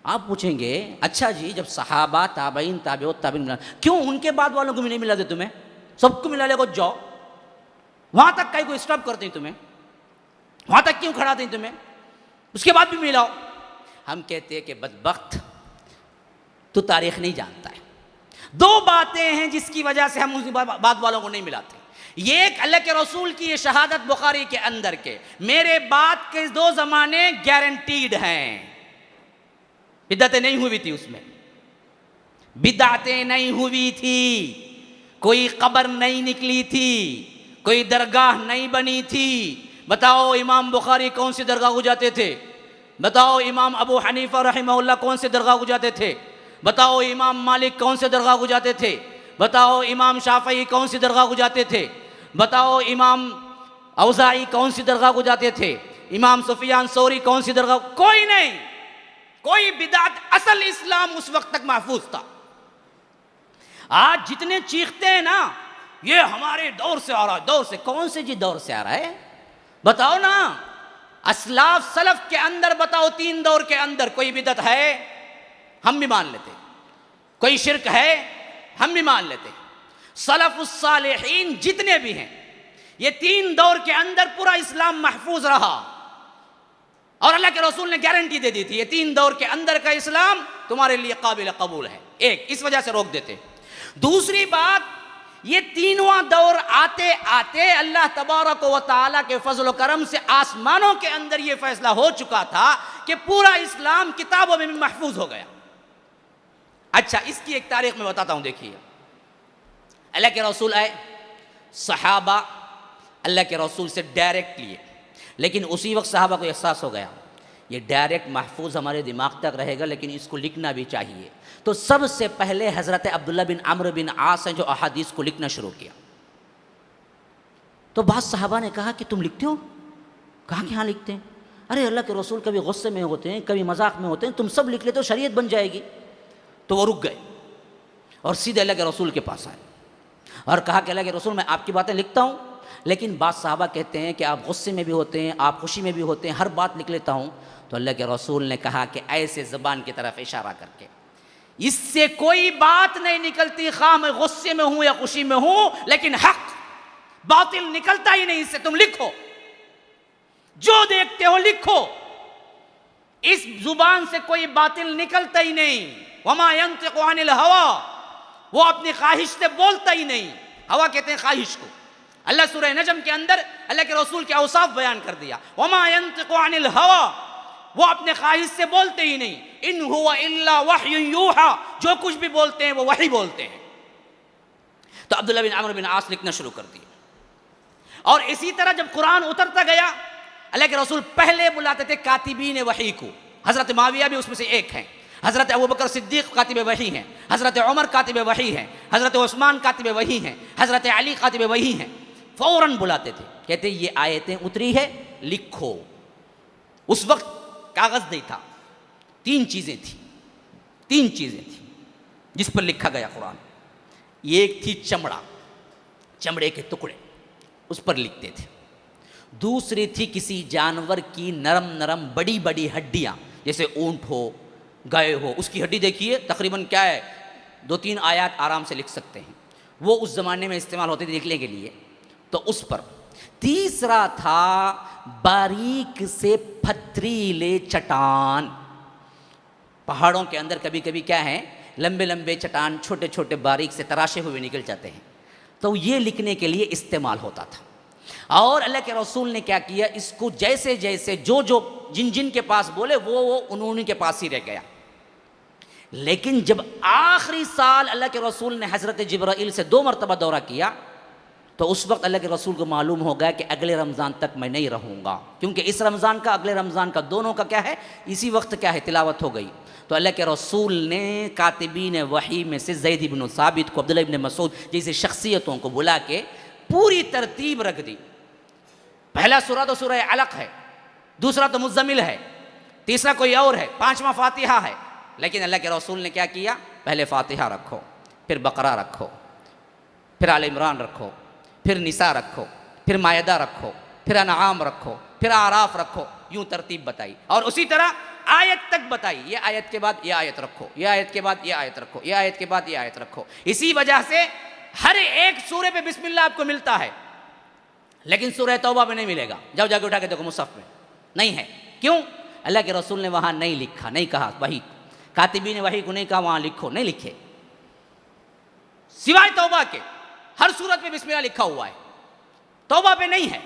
आप पूछेंगे अच्छा जी जब सहाबा ताबईन ताबिऊत ताबईन मिला, क्यों उनके बाद वालों को भी नहीं मिला दे तुम्हें, सबको मिला ले को जाओ, वहां तक कहीं को स्टॉप करते हैं तुम्हें, वहां तक क्यों खड़ा दें तुम्हें, उसके बाद भी मिलाओ। हम कहते हैं कि बदबख्त तो तारीख नहीं जानता है। दो बातें हैं जिसकी वजह से हम उस बाद वालों को नहीं मिलाते। ये एक अल्लाह के रसूल की ये शहादत बुखारी के अंदर के मेरे बाद के दो जमाने गारंटीड हैं, बिदअतें नहीं हुई थी, उसमें बिदअतें नहीं हुई थी, कोई कब्र नहीं निकली थी, कोई दरगाह नहीं बनी थी। बताओ इमाम बुखारी कौन सी दरगाह को जाते थे, बताओ इमाम अबू हनीफा रहमहुल्लाह कौन से दरगाह को जाते थे, बताओ इमाम मालिक कौन से दरगाह को जाते थे, बताओ इमाम शाफई कौन सी दरगाह को जाते थे, बताओ इमाम औज़ाई कौन सी दरगाह को जाते थे, इमाम सुफियान सौरी कौन सी दरगाह, कोई नहीं, कोई बिदात। असल इस्लाम उस वक्त तक महफूज था। आज जितने चीखते हैं ना ये हमारे दौर से आ रहा है, दौर से कौन से जी दौर से आ रहा है, बताओ ना। असलाफ सलफ के अंदर बताओ, 3 दौर के अंदर कोई बिदत है हम भी मान लेते, कोई शिरक है हम भी मान लेते। सलफुस सालिहीन जितने भी हैं ये 3 दौर के अंदर पूरा इस्लाम महफूज रहा और अल्लाह के रसूल ने गारंटी दे दी थी ये 3 दौर के अंदर का इस्लाम तुम्हारे लिए काबिल कबूल है। एक इस वजह से रोक देते। दूसरी बात, ये तीनवां दौर आते आते अल्लाह तबारक व तआला के फजल करम से आसमानों के अंदर ये फैसला हो चुका था कि पूरा इस्लाम किताबों में भी महफूज हो गया। अच्छा, इसकी एक तारीख में बताता हूं। देखिए, अल्लाह के रसूल आए, सहाबा अल्लाह के रसूल से डायरेक्ट लिए, लेकिन उसी वक्त सहाबा को एहसास हो गया ये डायरेक्ट महफूज हमारे दिमाग तक रहेगा, लेकिन इसको लिखना भी चाहिए। तो सबसे पहले हज़रत अब्दुल्ला बिन अम्र बिन आस हैं जो अहादीस को लिखना शुरू किया। तो बाद सहाबा ने कहा कि तुम लिखते हो? कहा कि हाँ लिखते हैं। अरे अल्लाह के रसूल कभी गुस्से में होते हैं, कभी मजाक में होते हैं, तुम सब लिख लेते हो, शरीयत बन जाएगी। तो वो रुक गए और सीधे अल्लाह के रसूल के पास आए और कहा कि अल्लाह के रसूल मैं आपकी बातें लिखता हूँ, लेकिन बाद साहबा कहते हैं कि आप गुस्से में भी होते हैं, आप खुशी में भी होते हैं, हर बात लिख लेता हूँ। तो अल्लाह के रसूल ने कहा कि ऐसे ज़बान की तरफ इशारा करके, इससे कोई बात नहीं निकलती, खा मैं गुस्से में हूँ या खुशी में हूँ, लेकिन हक बातिल निकलता ही नहीं इससे। तुम लिखो, जो देखते हो लिखो, इस जुबान से कोई बातिल निकलता ही नहीं। वमा यंतिकु अनिल हवा, वो अपनी ख्वाहिश से बोलता ही नहीं। हवा कहते हैं ख्वाहिश को। अल्लाह सूरह नजम के अंदर अल्लाह के रसूल के औसाफ बयान कर दिया, वमा यंतिकु अनिल हवा, वो अपने ख्वाहिश से बोलते ही नहीं। इन हुवा इल्ला वह्युन यूहा, जो कुछ भी बोलते हैं वो वही बोलते हैं। तो अब्दुल्ला बिन अम्र बिन आस लिखना शुरू कर दिए। और इसी तरह जब कुरान उतरता गया, अल्लाह के रसूल पहले बुलाते थे कातिबीन वही को। हजरत माविया भी उसमें से एक हैं, हजरत अबू बकर सिद्दीक कातिब वही हैं, हजरत उमर कातिब वही हैं, हजरत उस्मान कातिब वही हैं, हजरत अली कातिब वही हैं। फौरन बुलाते थे, कहते ये आयतें उतरी है, लिखो। उस वक्त कागज नहीं था, 3 चीजें थी जिस पर लिखा गया कुरान। एक थी चमड़ा, चमड़े के टुकड़े, उस पर लिखते थे। दूसरी थी किसी जानवर की नरम नरम बड़ी बड़ी हड्डियां, जैसे ऊंट हो, गाय हो, उसकी हड्डी देखिए तकरीबन क्या है, 2-3 आयत आराम से लिख सकते हैं। वो उस ज़माने में इस्तेमाल होते थे लिखने के लिए, तो उस पर। तीसरा था बारीक से पथरीले चट्टान। पहाड़ों के अंदर कभी कभी क्या है, लंबे लंबे चट्टान छोटे छोटे बारीक से तराशे हुए निकल जाते हैं, तो ये लिखने के लिए इस्तेमाल होता था। और अल्लाह के रसूल ने क्या किया, इसको जैसे जैसे जो जिन जिन के पास बोले वो उन्होंने के पास ही रह गया। लेकिन जब आखिरी साल अल्लाह के रसूल ने हज़रत जिब्राइल से 2 मरतबा दौरा किया, तो उस वक्त अल्लाह के रसूल को मालूम हो गया कि अगले रमज़ान तक मैं नहीं रहूँगा, क्योंकि इस रमज़ान का अगले रमज़ान का दोनों का क्या है, इसी वक्त क्या है, तिलावत हो गई। तो अल्लाह के रसूल ने कातिबीन वही में से ज़ैद इब्न साबित को, अब्दुल्लाह इब्न मसूद जैसे शख्सियतों को बुला के पूरी तरतीब रख दी। पहला सूरा तो सूरह अलक है, दूसरा तो मुज़्ज़मिल है, तीसरा कोई और है, 5वां फातिहा है। लेकिन अल्लाह के रसूल ने क्या किया, पहले फातिहा रखो, फिर बकरा रखो, फिर आल इमरान रखो, फिर निसा रखो, फिर मायदा रखो, फिर अनआम रखो, फिर आराफ रखो, यूं तरतीब बताई। और उसी तरह आयत तक बताई, ये आयत के बाद ये आयत रखो, ये आयत के बाद ये आयत रखो, ये आयत के बाद ये आयत रखो। इसी वजह से हर एक सूरे पे बिस्मिल्लाह आपको मिलता है, लेकिन सूरह तौबा में नहीं मिलेगा। जाओ जाके उठा के देखो मुसहफ में नहीं है। क्यों? अल्लाह के रसूल ने वहां नहीं लिखा, नहीं कहा, वही कातिबी ने वही को नहीं कहा वहां लिखो, नहीं लिखे। सिवाय तौबा के हर सूरत में बिस्मिल्लाह लिखा हुआ है, तौबा पे नहीं है।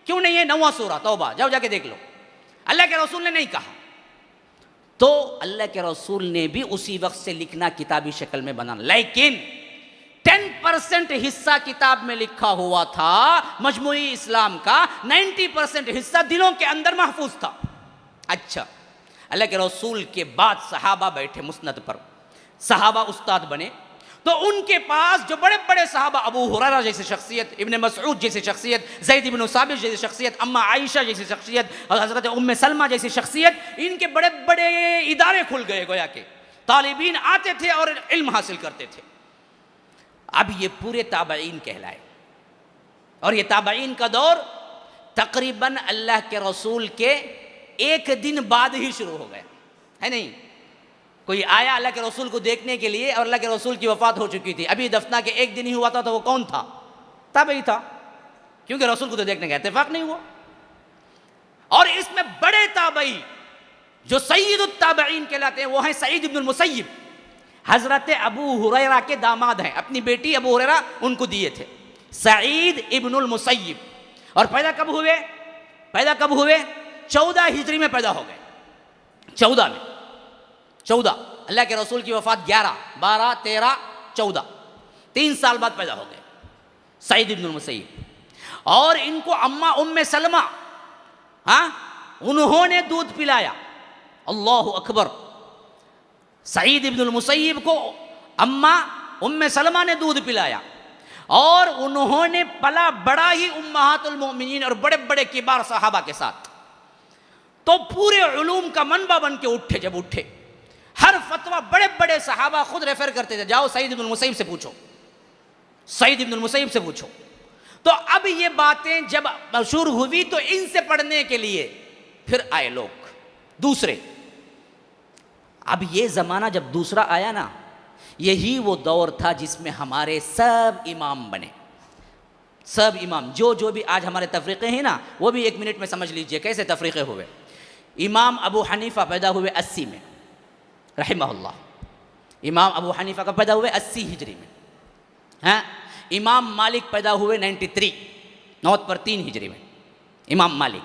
क्यों नहीं है? 9वां सूरा तौबा, जाओ जाके देख लो। अल्लाह के रसूल ने नहीं कहा, तो अल्लाह के रसूल ने भी उसी वक्त से लिखना किताबी शक्ल में बनाना, लेकिन 10% हिस्सा किताब में लिखा हुआ था मजमूई इस्लाम का, 90% हिस्सा दिलों के अंदर महफूज था। अच्छा, अल्लाह के रसूल के बाद सहाबा बैठे मुस्नद पर, सहाबा उस्ताद बने, तो उनके पास जो बड़े बड़े सहाबा, अबू हुरैरा जैसी शख्सियत, इब्न मसऊद जैसी शख्सियत, ज़ैद इब्न साबित जैसी शख्सियत, अम्मा आयशा जैसी शख्सियत और हज़रत उम्मे सलमा जैसी शख्सियत, इनके बड़े बड़े इदारे खुल गए, गोया के तालिबीन आते थे और इल्म हासिल करते थे। अब ये पूरे ताबईन कहलाए, और ये ताबईन का दौर तकरीबन अल्लाह के रसूल के एक दिन बाद ही शुरू हो गया है। नहीं, कोई आया अल्लाह के रसूल को देखने के लिए और अल्लाह के रसूल की वफात हो चुकी थी, अभी दफना के एक दिन ही हुआ था, तो वो कौन था? ताबई था, क्योंकि रसूल को तो देखने का इत्तेफाक नहीं हुआ। और इसमें बड़े ताबई जो सय्यदुत ताबईन कहलाते हैं वो हैं सईद इब्नुल मुसय्यिब, हजरत अबू हुरैरा के दामाद हैं, अपनी बेटी अबू हुरैरा उनको दिए थे, सईद इब्नुल मुसय्यिब। और पैदा कब हुए? पैदा कब हुए? 14 हिजरी में पैदा हो गए, 14 में, 14। अल्लाह के रसूल की वफात 11, 12, 13, 14, 3 साल बाद पैदा हो गए सईद इब्नुल मुसय्यिब। और इनको अम्मा उम्मे सलमा, उन्होंने दूध पिलाया। अल्लाहु अकबर। सईद इब्नुल मुसय्यिब को अम्मा उम्मे सलमा ने दूध पिलाया, और उन्होंने पला बड़ा ही उम्महातुल मोमिनीन और बड़े बड़े किबार सहाबा के साथ। तो पूरे उलूम का मनबा बन के उठे, जब उठे हर फतवा बड़े बड़े सहाबा खुद रेफर करते थे, जाओ सईद इब्नुल मुसय्यिब से पूछो, सईद इब्नुल मुसय्यिब से पूछो। तो अब ये बातें जब मशहूर हुई तो इनसे पढ़ने के लिए फिर आए लोग दूसरे। अब ये ज़माना जब दूसरा आया ना, यही वो दौर था जिसमें हमारे सब इमाम बने, सब इमाम। जो भी आज हमारे तफरीक़े हैं ना, वो भी 1 मिनट में समझ लीजिए कैसे तफरीक़े हुए। इमाम अबू हनीफ़ा पैदा हुए 80 में रहमहुल्लाह, इमाम अबू हनीफ़ा का पैदा हुए 80 हिजरी में, हैं। इमाम मालिक पैदा हुए 93, 93 हिजरी में, इमाम मालिक।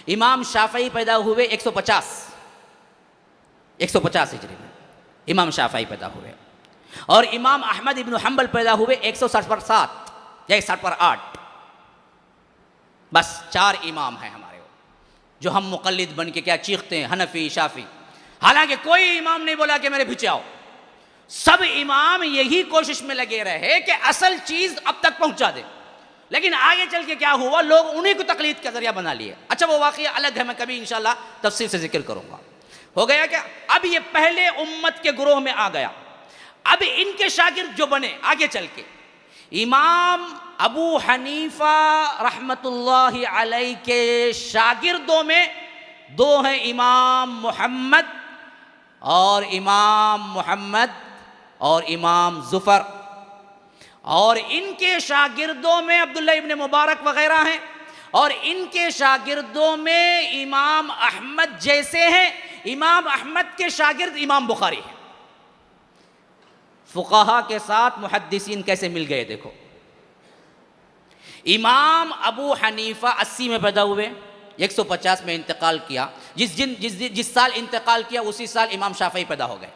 इमाम शाफ़ई पैदा हुए 150 हिजरी में, इमाम शाफ़ई पैदा हुए। और इमाम अहमद इब्न हम्बल पैदा हुए 160 पर 7 या 160 पर 8। बस 4 इमाम हैं हमारे, जो हम मुक़ल्लिद बन के क्या चीखते हैं, हनफी शाफ़ी। हालांकि कोई इमाम नहीं बोला कि मेरे पीछे आओ, सब इमाम यही कोशिश में लगे रहे कि असल चीज़ अब तक पहुंचा दे। लेकिन आगे चल के क्या हुआ, लोग उन्हीं को तकलीद का जरिया बना लिए। अच्छा, वो वाक़या अलग है, मैं कभी इंशाल्लाह तफसील से जिक्र करूंगा। हो गया क्या? अब ये पहले उम्मत के ग्रोह में आ गया। अब इनके शागिर्द जो बने आगे चल के, इमाम अबू हनीफा रहमतुल्लाहि अलैहि के शागिर्दों में 2 हैं, इमाम मोहम्मद और इमाम ज़ुफ़र। और इनके शागिर्दों में अब्दुल्ला इब्न मुबारक वग़ैरह हैं, और इनके शागिर्दों में इमाम अहमद जैसे हैं। इमाम अहमद के शागिर्द इमाम बुखारी हैं। फुक़हा के साथ मुहद्दिसीन कैसे मिल गए देखो। इमाम अबू हनीफा 80 में पैदा हुए, 150 में इंतकाल किया। जिस साल इंतकाल किया उसी साल इमाम शाफ़ई पैदा हो गए।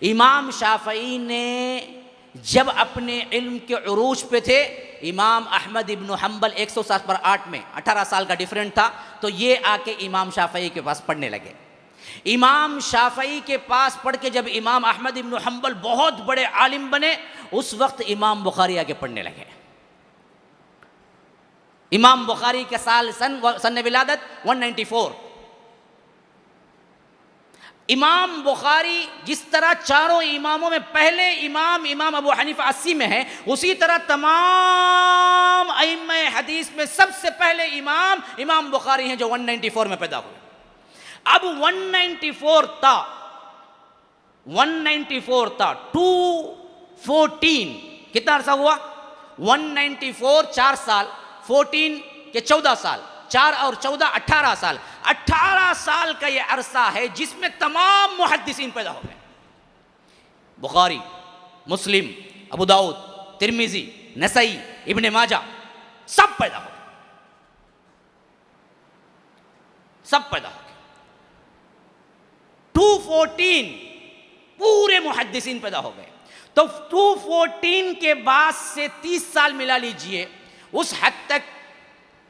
इमाम शाफ़ई ने जब अपने इल्म के उरूज पे थे, इमाम अहमद इब्न हम्बल 160 पर 8 में, 18 साल का डिफरेंट था, तो ये आके इमाम शाफ़ई के पास पढ़ने लगे। इमाम शाफ़ई के पास पढ़ के जब इमाम अहमद इब्न हम्बल बहुत बड़े आलिम बने, उस वक्त इमाम बुखारी आके पढ़ने लगे। इमाम बुखारी के सन विलादत 194। इमाम बुखारी जिस तरह चारों इमामों में पहले इमाम अबू हनीफा 80 में है, उसी तरह तमाम अइम्मा हदीस में सबसे पहले इमाम बुखारी हैं, जो 194 में पैदा हुए। अब 194 था, 194 था, 214 कितना अरसा हुआ? 194 4 साल, 14 के 14 साल, 4 और 14 18 साल, 18 साल का यह अरसा है जिसमें तमाम मुहद्दिसीन पैदा हो गए। बुखारी, मुस्लिम, अबू दाऊद, तिरमिजी, नसई, इब्ने माजा, सब पैदा हो गए, सब पैदा हो गए। 214 पूरे मुहद्दिसीन पैदा हो गए। तो 214 के बाद से 30 साल मिला लीजिए, उस हद तक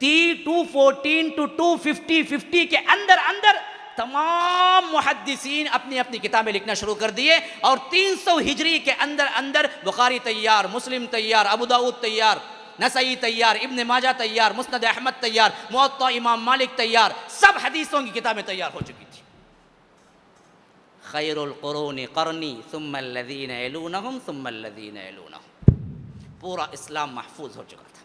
214 टू 250, 50 के अंदर अंदर तमाम मुहद्दिसीन अपनी अपनी किताबें लिखना शुरू कर दिए। और 300 हिजरी के अंदर अंदर बुखारी तैयार, मुस्लिम तैयार, अबू दाऊद तैयार, नसई तैयार, इब्ने माजा तैयार, मुस्नद अहमद तैयार, मुअत्ता इमाम मालिक तैयार, सब हदीसों की किताबें तैयार हो चुकी थी। खैरुल कुरूनि क़र्नी सुम्मा अल्लज़ीना यलूनहुम सुम्मा अल्लज़ीना यलूनहुम, पूरा इस्लाम महफूज हो चुका था।